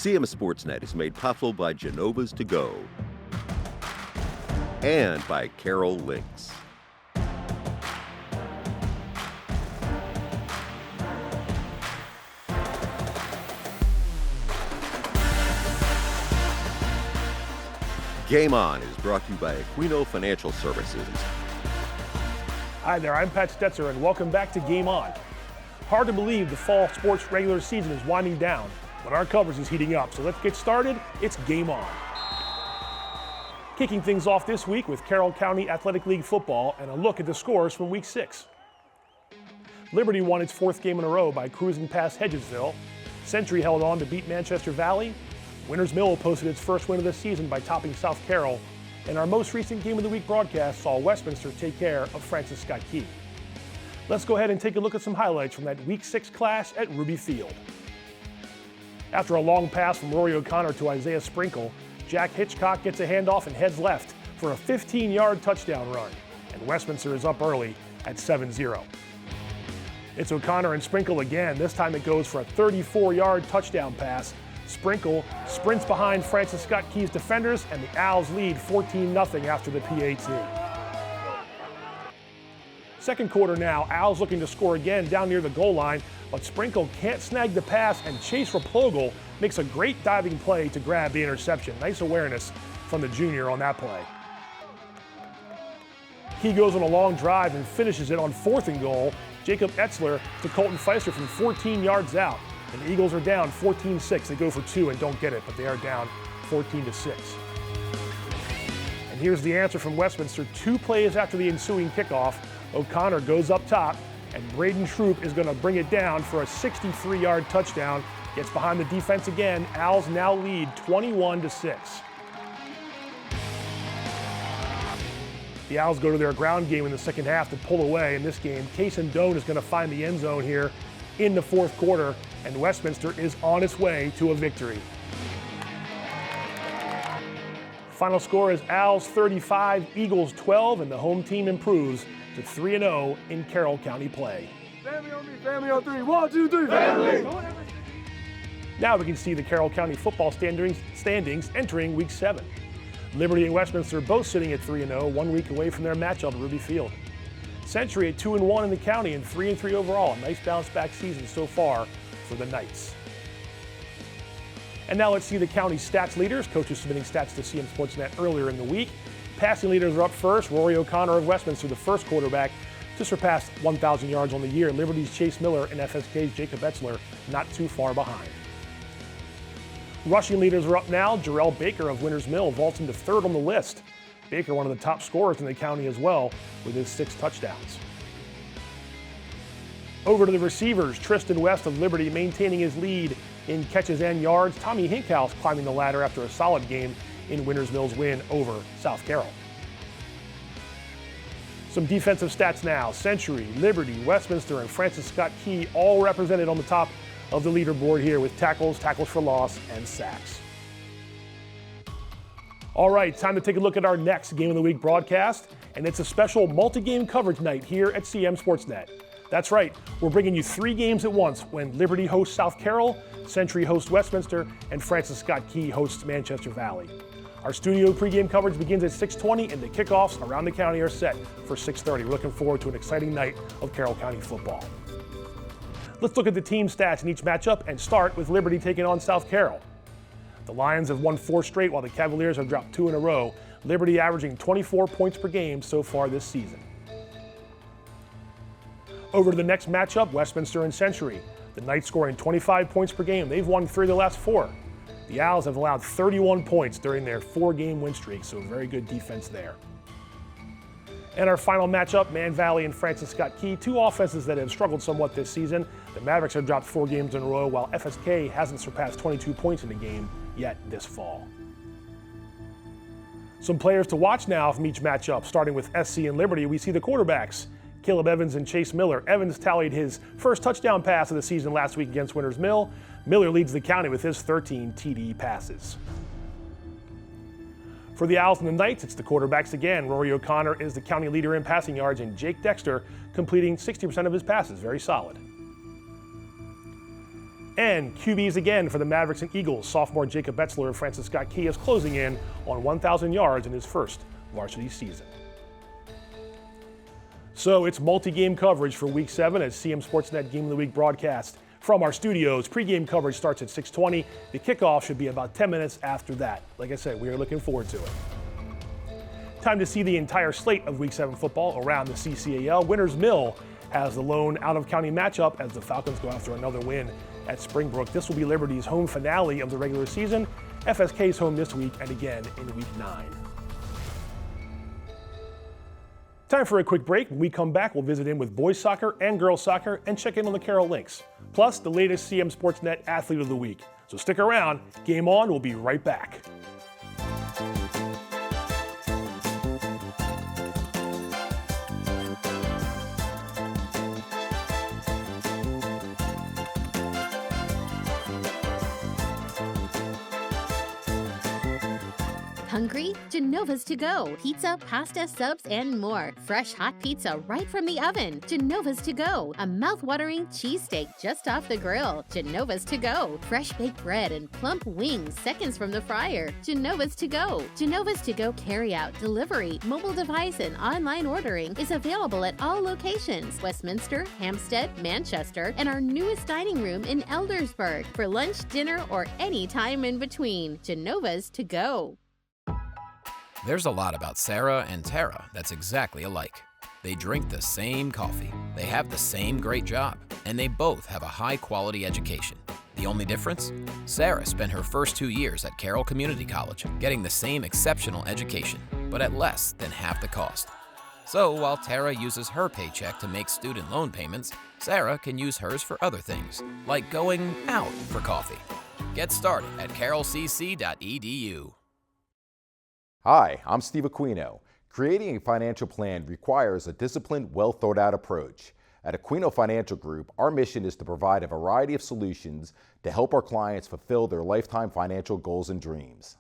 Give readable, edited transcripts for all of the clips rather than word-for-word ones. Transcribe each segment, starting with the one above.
CMSportsNet is made possible by Genova's To Go and by Carroll Lynx. Game On is brought to you by Aquino Financial Services. Hi there, I'm Pat Stetzer, and welcome back to Game On. Hard to believe the fall sports regular season is winding down, but our coverage is heating up. So let's get started. It's Game On. Kicking things off this week with Carroll County Athletic League football and a look at the scores from Week 6. Liberty won its fourth game in a row by cruising past Hedgesville. Century held on to beat Manchester Valley. Winters Mill posted its first win of the season by topping South Carroll. And our most recent Game of the Week broadcast saw Westminster take care of Francis Scott Key. Let's go ahead and take a look at some highlights from that Week 6 clash at Ruby Field. After a long pass from Rory O'Connor to Isaiah Sprinkle, Jack Hitchcock gets a handoff and heads left for a 15-yard touchdown run, and Westminster is up early at 7-0. It's O'Connor and Sprinkle again. This time it goes for a 34-yard touchdown pass. Sprinkle sprints behind Francis Scott Key's defenders, and the Owls lead 14-0 after the PAT. Second quarter now, Owls looking to score again down near the goal line, but Sprinkle can't snag the pass, and Chase Raplogle makes a great diving play to grab the interception. Nice awareness from the junior on that play. He goes on a long drive and finishes it on 4th and goal. Jacob Etzler to Colton Feister from 14 yards out. And the Eagles are down 14-6. They go for 2 and don't get it, but they are down 14-6. And here's the answer from Westminster. 2 plays after the ensuing kickoff, O'Connor goes up top, and Braden Troop is going to bring it down for a 63-yard touchdown. Gets behind the defense again. Owls now lead 21-6. The Owls go to their ground game in the second half to pull away in this game. Kaysen Doan is going to find the end zone here in the fourth quarter, and Westminster is on its way to a victory. Final score is Owls 35, Eagles 12, and the home team improves to 3-0 in Carroll County play. Family on me, family on 3. 1, 2, 3, family! Now we can see the Carroll County football standings entering Week 7. Liberty and Westminster both sitting at 3-0, 1 week away from their matchup at Ruby Field. Century at 2-1 in the county and 3-3 overall. A nice bounce-back season so far for the Knights. And now let's see the county stats leaders. Coaches submitting stats to CMSportsNet earlier in the week. Passing leaders are up first. Rory O'Connor of Westminster, the first quarterback to surpass 1,000 yards on the year. Liberty's Chase Miller and FSK's Jacob Etzler not too far behind. Rushing leaders are up now. Jarrell Baker of Winters Mill vaults into 3rd on the list. Baker, one of the top scorers in the county as well, with his 6 touchdowns. Over to the receivers, Tristan West of Liberty maintaining his lead in catches and yards. Tommy Hinkhouse climbing the ladder after a solid game in Winters Mill's win over South Carroll. Some defensive stats now. Century, Liberty, Westminster, and Francis Scott Key all represented on the top of the leaderboard here with tackles, tackles for loss, and sacks. All right, time to take a look at our next Game of the Week broadcast, and it's a special multi-game coverage night here at CMSportsNet. That's right, we're bringing you 3 games at once when Liberty hosts South Carroll, Century hosts Westminster, and Francis Scott Key hosts Manchester Valley. Our studio pregame coverage begins at 6:20, and the kickoffs around the county are set for 6:30. We're looking forward to an exciting night of Carroll County football. Let's look at the team stats in each matchup and start with Liberty taking on South Carroll. The Lions have won 4 straight while the Cavaliers have dropped 2 in a row. Liberty averaging 24 points per game so far this season. Over to the next matchup, Westminster and Century. The Knights scoring 25 points per game. They've won 3 of the last 4. The Owls have allowed 31 points during their 4-game win streak, so very good defense there. And our final matchup, Man Valley and Francis Scott Key, 2 offenses that have struggled somewhat this season. The Mavericks have dropped 4 games in a row, while FSK hasn't surpassed 22 points in a game yet this fall. Some players to watch now from each matchup, starting with SC and Liberty. We see the quarterbacks, Caleb Evans and Chase Miller. Evans tallied his first touchdown pass of the season last week against Winters Mill. Miller leads the county with his 13 TD passes. For the Owls and the Knights, it's the quarterbacks again. Rory O'Connor is the county leader in passing yards, and Jake Dexter completing 60% of his passes. Very solid. And QBs again for the Mavericks and Eagles. Sophomore Jacob Betzler of Francis Scott Key is closing in on 1,000 yards in his first varsity season. So it's multi-game coverage for Week 7 as CMSportsNet Game of the Week broadcast from our studios. Pre-game coverage starts at 6:20. The kickoff should be about 10 minutes after that. Like I said, we are looking forward to it. Time to see the entire slate of Week 7 football around the CCAL. Winters Mill has the lone out-of-county matchup as the Falcons go after another win at Springbrook. This will be Liberty's home finale of the regular season. FSK's home this week and again in Week 9. Time for a quick break. When we come back, we'll visit in with boys soccer and girls soccer and check in on the Carroll Lynx, plus the latest CMSportsNet Athlete of the Week. So stick around. Game On. We'll be right back. Hungry? Genova's to go. Pizza, pasta, subs, and more. Fresh hot pizza right from the oven. Genova's to go. A mouth-watering cheesesteak just off the grill. Genova's to go. Fresh baked bread and plump wings seconds from the fryer. Genova's to go. Genova's to go carry-out, delivery, mobile device, and online ordering is available at all locations. Westminster, Hampstead, Manchester, and our newest dining room in Eldersburg. For lunch, dinner, or any time in between. Genova's to go. There's a lot about Sarah and Tara that's exactly alike. They drink the same coffee, they have the same great job, and they both have a high-quality education. The only difference? Sarah spent her first 2 years at Carroll Community College, getting the same exceptional education, but at less than half the cost. So while Tara uses her paycheck to make student loan payments, Sarah can use hers for other things, like going out for coffee. Get started at carrollcc.edu. Hi, I'm Steve Aquino. Creating a financial plan requires a disciplined, well-thought-out approach. At Aquino Financial Group, our mission is to provide a variety of solutions to help our clients fulfill their lifetime financial goals and dreams.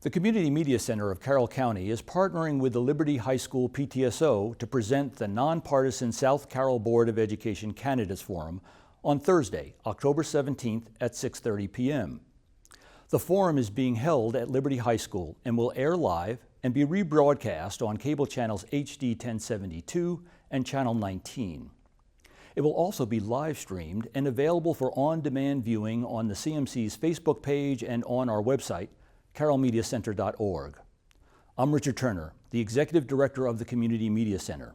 The Community Media Center of Carroll County is partnering with the Liberty High School PTSO to present the nonpartisan South Carroll Board of Education Candidates Forum on Thursday, October 17th at 6:30 p.m. The forum is being held at Liberty High School and will air live and be rebroadcast on cable channels HD 1072 and Channel 19. It will also be live streamed and available for on-demand viewing on the CMC's Facebook page and on our website, carrollmediacenter.org. I'm Richard Turner, the Executive Director of the Community Media Center.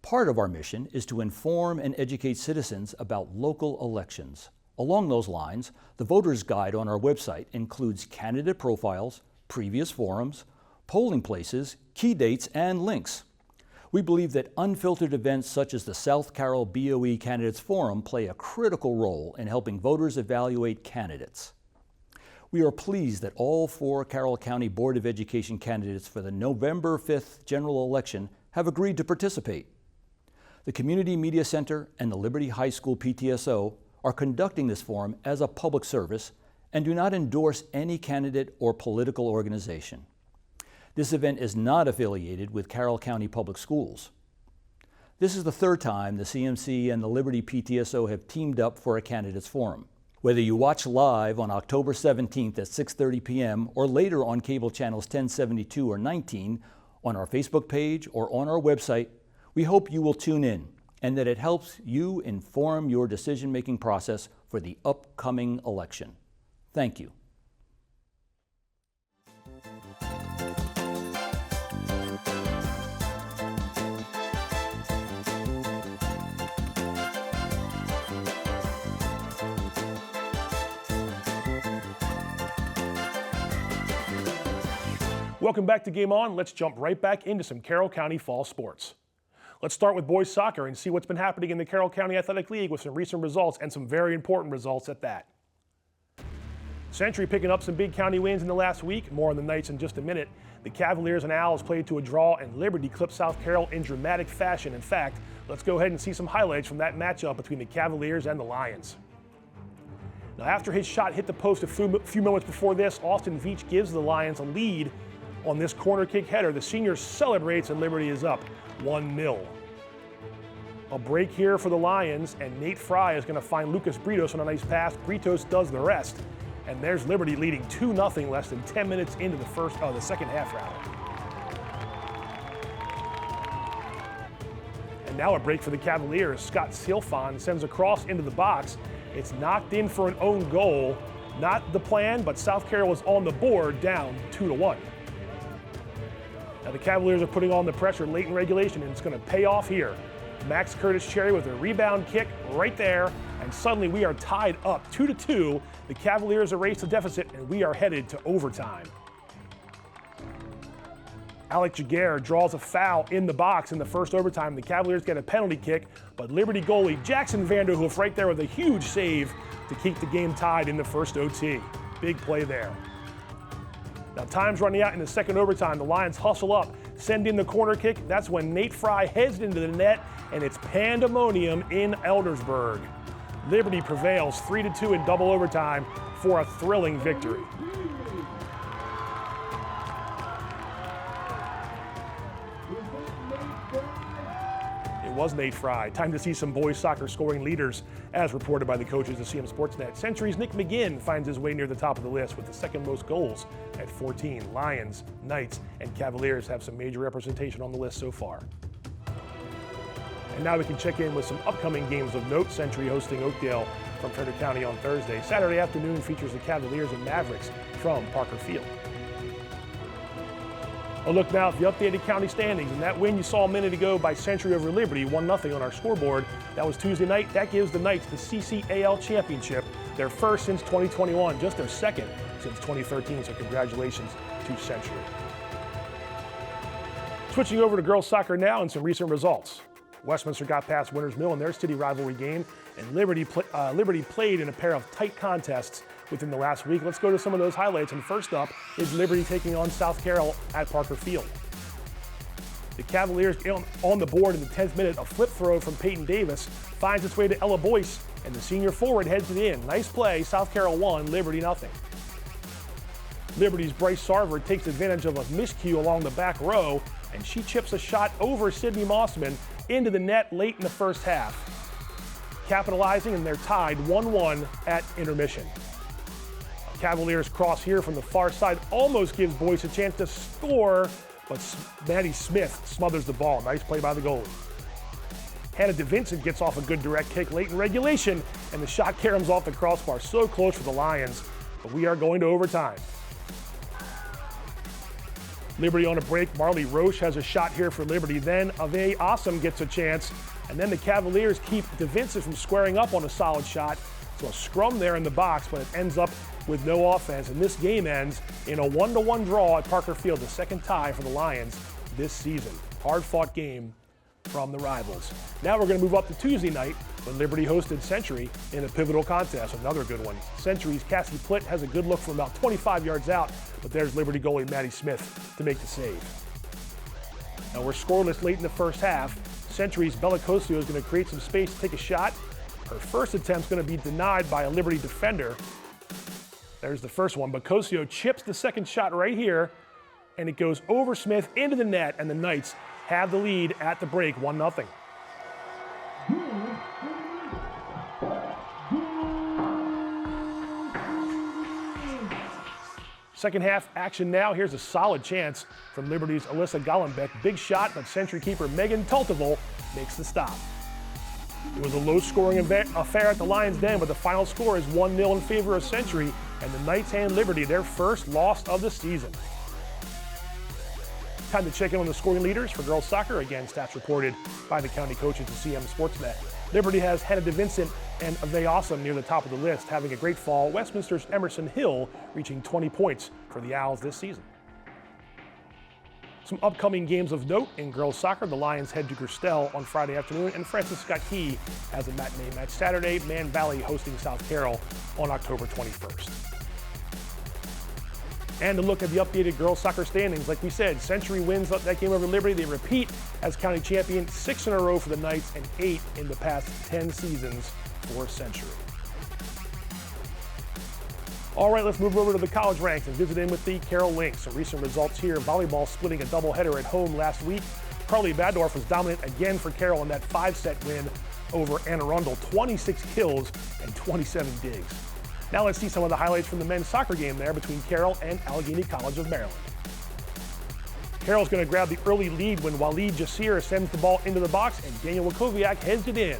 Part of our mission is to inform and educate citizens about local elections. Along those lines, the Voter's Guide on our website includes candidate profiles, previous forums, polling places, key dates, and links. We believe that unfiltered events such as the South Carroll BOE Candidates Forum play a critical role in helping voters evaluate candidates. We are pleased that all 4 Carroll County Board of Education candidates for the November 5th general election have agreed to participate. The Community Media Center and the Liberty High School PTSO are conducting this forum as a public service and do not endorse any candidate or political organization. This event is not affiliated with Carroll County Public Schools. This is the 3rd time the CMC and the Liberty PTSO have teamed up for a candidates forum. Whether you watch live on October 17th at 6:30 p.m. or later on cable channels 1072 or 19, on our Facebook page or on our website, we hope you will tune in and that it helps you inform your decision-making process for the upcoming election. Thank you. Welcome back to Game On. Let's jump right back into some Carroll County fall sports. Let's start with boys soccer and see what's been happening in the Carroll County Athletic League with some recent results and some very important results at that. Century picking up some big county wins in the last week. More on the Knights in just a minute. The Cavaliers and Owls played to a draw, and Liberty clipped South Carroll in dramatic fashion. In fact, let's go ahead and see some highlights from that matchup between the Cavaliers and the Lions. Now, after his shot hit the post a few moments before this, Austin Veach gives the Lions a lead on this corner kick header. The senior celebrates, and Liberty is up 1-0. A break here for the Lions, and Nate Fry is going to find Lucas Britos on a nice pass. Britos does the rest, and there's Liberty leading 2-0 less than 10 minutes into the second half rather. And now a break for the Cavaliers. Scott Silfon sends a cross into the box. It's knocked in for an own goal. Not the plan, but South Carroll is on the board, down 2-1. Now the Cavaliers are putting on the pressure late in regulation, and it's going to pay off here. Max Curtis-Cherry with a rebound kick right there, and suddenly we are tied up 2-2. The Cavaliers erase the deficit, and we are headed to overtime. Alec Jaguar draws a foul in the box in the first overtime. The Cavaliers get a penalty kick, but Liberty goalie Jackson Vanderhoof right there with a huge save to keep the game tied in the first OT. Big play there. Now time's running out in the second overtime. The Lions hustle up, send in the corner kick. That's when Nate Fry heads into the net, and it's pandemonium in Eldersburg. Liberty prevails 3-2 in double overtime for a thrilling victory. It was Nate Fry. Time to see some boys soccer scoring leaders, as reported by the coaches of CMSportsNet. Century's Nick McGinn finds his way near the top of the list with the second most goals at 14. Lions, Knights, and Cavaliers have some major representation on the list so far. And now we can check in with some upcoming games of note. Century hosting Oakdale from Carroll County on Thursday. Saturday afternoon features the Cavaliers and Mavericks from Parker Field. A look now at the updated county standings, and that win you saw a minute ago by Century over Liberty, 1-0 on our scoreboard. That was Tuesday night. That gives the Knights the CCAL championship, their first since 2021, just their second since 2013, so congratulations to Century. Switching over to girls soccer now and some recent results. Westminster got past Winners Mill in their city rivalry game, and Liberty played in a pair of tight contests within the last week. Let's go to some of those highlights, and first up is Liberty taking on South Carroll at Parker Field. The Cavaliers on the board in the 10th minute. A flip throw from Peyton Davis finds its way to Ella Boyce, and the senior forward heads it in. Nice play, South Carroll 1, Liberty 0. Liberty's Bryce Sarver takes advantage of a miscue along the back row, and she chips a shot over Sydney Mossman into the net late in the first half. Capitalizing, and they're tied 1-1 at intermission. A Cavaliers cross here from the far side almost gives Boyce a chance to score, but Maddie Smith smothers the ball. Nice play by the goalie. Hannah DeVincent gets off a good direct kick late in regulation, and the shot caroms off the crossbar. So close for the Lions, but we are going to overtime. Liberty on a break. Marley Roche has a shot here for Liberty. Then Ave Awesome gets a chance. And then the Cavaliers keep DeVincent from squaring up on a solid shot. So a scrum there in the box, but it ends up with no offense. And this game ends in a 1-1 draw at Parker Field, the second tie for the Lions this season. Hard-fought game from the rivals. Now we're going to move up to Tuesday night when Liberty hosted Century in a pivotal contest. Another good one. Century's Cassie Plitt has a good look from about 25 yards out, but there's Liberty goalie Maddie Smith to make the save. Now we're scoreless late in the first half. Century's Bella Cosio is going to create some space to take a shot. Her first attempt's going to be denied by a Liberty defender. There's the first one, but Cosio chips the second shot right here, and it goes over Smith into the net, and the Knights have the lead at the break, 1-0. Second half action now. Here's a solid chance from Liberty's Alyssa Gollenbeck. Big shot, but Century keeper Megan Tulteval makes the stop. It was a low-scoring affair at the Lions' Den, but the final score is 1-0 in favor of Century, and the Knights hand Liberty their first loss of the season. Time to check in on the scoring leaders for girls soccer. Again, stats reported by the county coaches of CMSportsNet. Liberty has Hannah DeVincent and Ave Awesome near the top of the list, having a great fall. Westminster's Emerson Hill reaching 20 points for the Owls this season. Some upcoming games of note in girls soccer. The Lions head to Gerstel on Friday afternoon, and Francis Scott Key has a matinee match Saturday. Man Valley hosting South Carroll on October 21st. And to look at the updated girls soccer standings, like we said, Century wins that game over Liberty. They repeat as county champion, 6 in a row for the Knights and 8 in the past 10 seasons for Century. All right, let's move over to the college ranks and visit in with the Carroll Lynx. Some recent results here. Volleyball splitting a doubleheader at home last week. Carly Badorf was dominant again for Carroll in that 5-set win over Anne Arundel, 26 kills and 27 digs. Now let's see some of the highlights from the men's soccer game there between Carroll and Allegheny College of Maryland. Carroll's going to grab the early lead when Waleed Jasir sends the ball into the box and Daniel Wakowiak heads it in.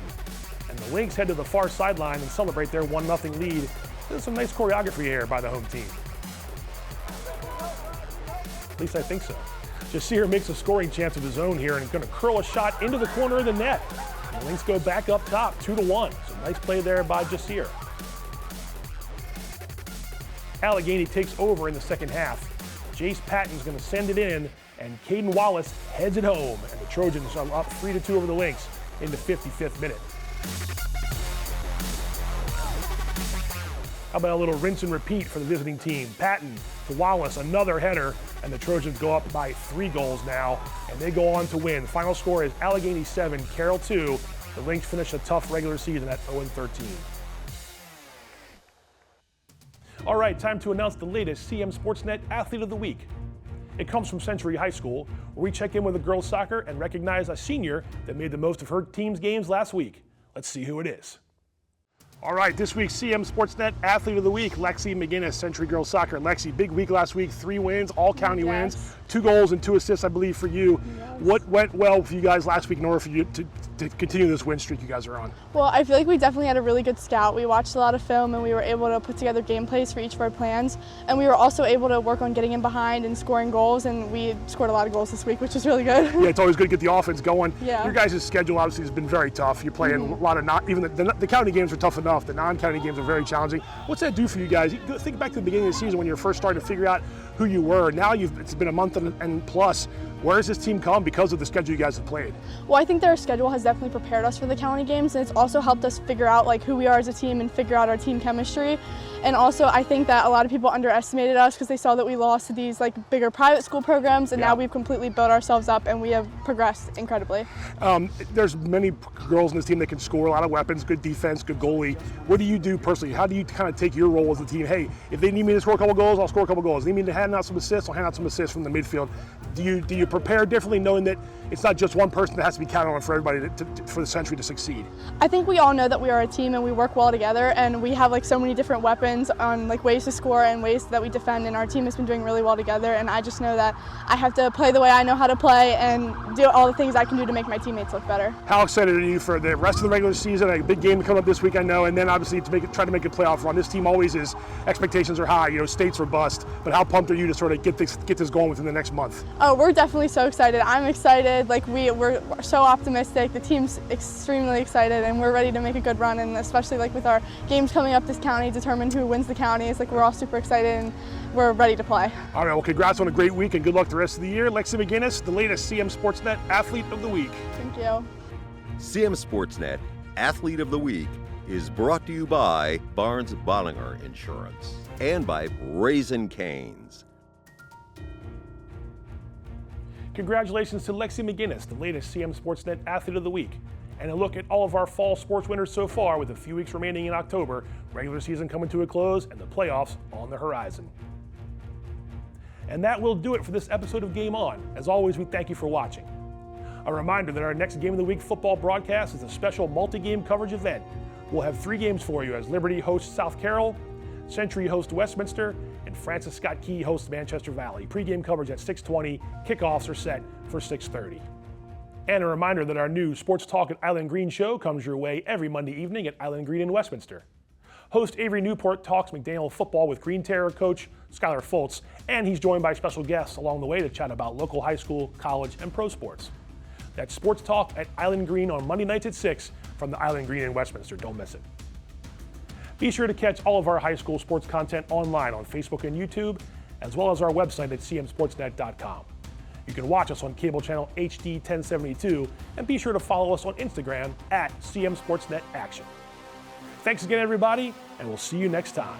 And the Lynx head to the far sideline and celebrate their 1-0 lead. There's some nice choreography here by the home team. At least I think so. Jasir makes a scoring chance of his own here and is going to curl a shot into the corner of the net. The Lynx go back up top, 2-1. So nice play there by Jasir. Allegheny takes over in the second half. Jace Patton's going to send it in, and Caden Wallace heads it home. And the Trojans are up 3-2 over the Lynx in the 55th minute. How about a little rinse and repeat for the visiting team? Patton to Wallace, another header, and the Trojans go up by 3 goals now, and they go on to win. Final score is Allegheny 7, Carroll 2. The Lynx finish a tough regular season at 0-13. All right, time to announce the latest CMSportsNet Athlete of the Week. It comes from Century High School, where we check in with the girls' soccer and recognize a senior that made the most of her team's games last week. Let's see who it is. All right, this week's CMSportsNet Athlete of the Week, Lexi McGinnis, Century Girls Soccer. Lexi, big week last week, 3 wins, all county wins, 2 goals and 2 assists, I believe, for you. Yes. What went well for you guys last week in order for you to continue this win streak you guys are on? Well, I feel like we definitely had a really good scout. We watched a lot of film and we were able to put together game plays for each of our plans. And we were also able to work on getting in behind and scoring goals, and we scored a lot of goals this week, which is really good. Yeah, it's always good to get the offense going. Yeah. Your guys' schedule obviously has been very tough. You're playing a lot of even the county games are tough enough. The non-county games are very challenging. What's that do for you guys? You think back to the beginning of the season when you were first starting to figure out who you were. Now it's been a month and plus. Where has this team come because of the schedule you guys have played? Well, I think their schedule has definitely prepared us for the county games, and it's also helped us figure out who we are as a team and figure out our team chemistry. And also, I think that a lot of people underestimated us because they saw that we lost to these bigger private school programs, and now we've completely built ourselves up and we have progressed incredibly. There's many girls in this team that can score, a lot of weapons, good defense, good goalie. What do you do personally? How do you kind of take your role as a team? Hey, if they need me to score a couple goals, I'll score a couple goals. If they need me to hand out some assists, I'll hand out some assists from the midfield. Do you prepare differently, knowing that it's not just one person that has to be counted on for everybody for the Century to succeed? I think we all know that we are a team and we work well together, and we have so many different weapons on ways to score and ways that we defend, and our team has been doing really well together. And I just know that I have to play the way I know how to play and do all the things I can do to make my teammates look better. How excited are you for the rest of the regular season? A big game coming up this week, I know, and then obviously to try to make a playoff run. This team always is, expectations are high, states are bust, but how pumped are you to sort of get this going within the next month? Oh, we're definitely so excited. I'm excited. We're so optimistic. The team's extremely excited, and we're ready to make a good run. And especially with our games coming up this county, determine who wins the county. It's we're all super excited and we're ready to play. All right. Well, congrats on a great week and good luck the rest of the year. Lexi McGinnis, the latest CMSportsNet Athlete of the Week. Thank you. CMSportsNet Athlete of the Week is brought to you by Barnes Bollinger Insurance and by Raising Cane's. Congratulations to Lexi McGinnis, the latest CMSportsNet Athlete of the Week. And a look at all of our fall sports winners so far, with a few weeks remaining in October, regular season coming to a close, and the playoffs on the horizon. And that will do it for this episode of Game On. As always, we thank you for watching. A reminder that our next Game of the Week football broadcast is a special multi-game coverage event. We'll have 3 games for you as Liberty hosts South Carroll, Century hosts Westminster, and Francis Scott Key hosts Manchester Valley. Pre-game coverage at 6:20, kickoffs are set for 6:30. And a reminder that our new Sports Talk at Island Green show comes your way every Monday evening at Island Green in Westminster. Host Avery Newport talks McDaniel football with Green Terror coach Skylar Foltz, and he's joined by special guests along the way to chat about local high school, college, and pro sports. That's Sports Talk at Island Green on Monday nights at 6 from the Island Green in Westminster. Don't miss it. Be sure to catch all of our high school sports content online on Facebook and YouTube, as well as our website at cmsportsnet.com. You can watch us on cable channel HD 1072, and be sure to follow us on Instagram at CMSportsNetAction. Thanks again, everybody, and we'll see you next time.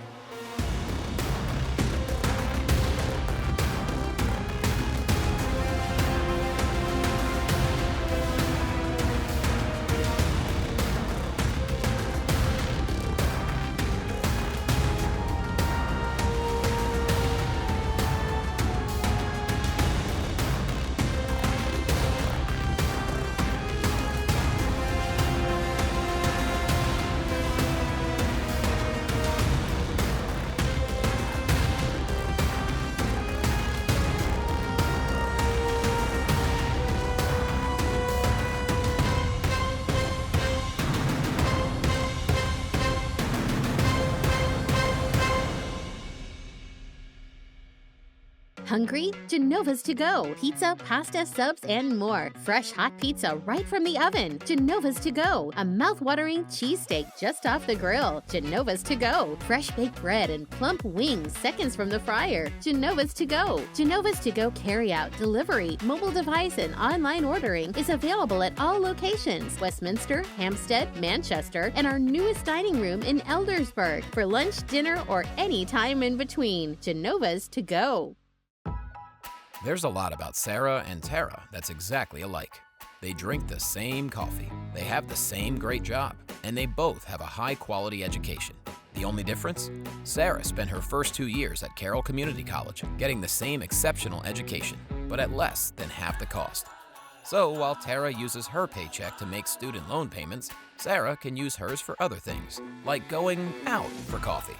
Hungry? Genova's to go. Pizza, pasta, subs, and more. Fresh hot pizza right from the oven. Genova's to go. A mouth-watering cheesesteak just off the grill. Genova's to go. Fresh baked bread and plump wings seconds from the fryer. Genova's to go. Genova's to go carry-out, delivery, mobile device, and online ordering is available at all locations: Westminster, Hampstead, Manchester, and our newest dining room in Eldersburg for lunch, dinner, or any time in between. Genova's to go. There's a lot about Sarah and Tara that's exactly alike. They drink the same coffee, they have the same great job, and they both have a high-quality education. The only difference? Sarah spent her first 2 years at Carroll Community College, getting the same exceptional education, but at less than half the cost. So while Tara uses her paycheck to make student loan payments, Sarah can use hers for other things, like going out for coffee.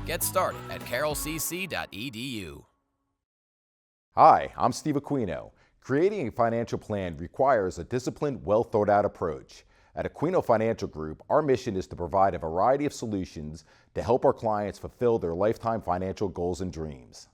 Get started at carrollcc.edu. Hi, I'm Steve Aquino. Creating a financial plan requires a disciplined, well-thought-out approach. At Aquino Financial Group, our mission is to provide a variety of solutions to help our clients fulfill their lifetime financial goals and dreams.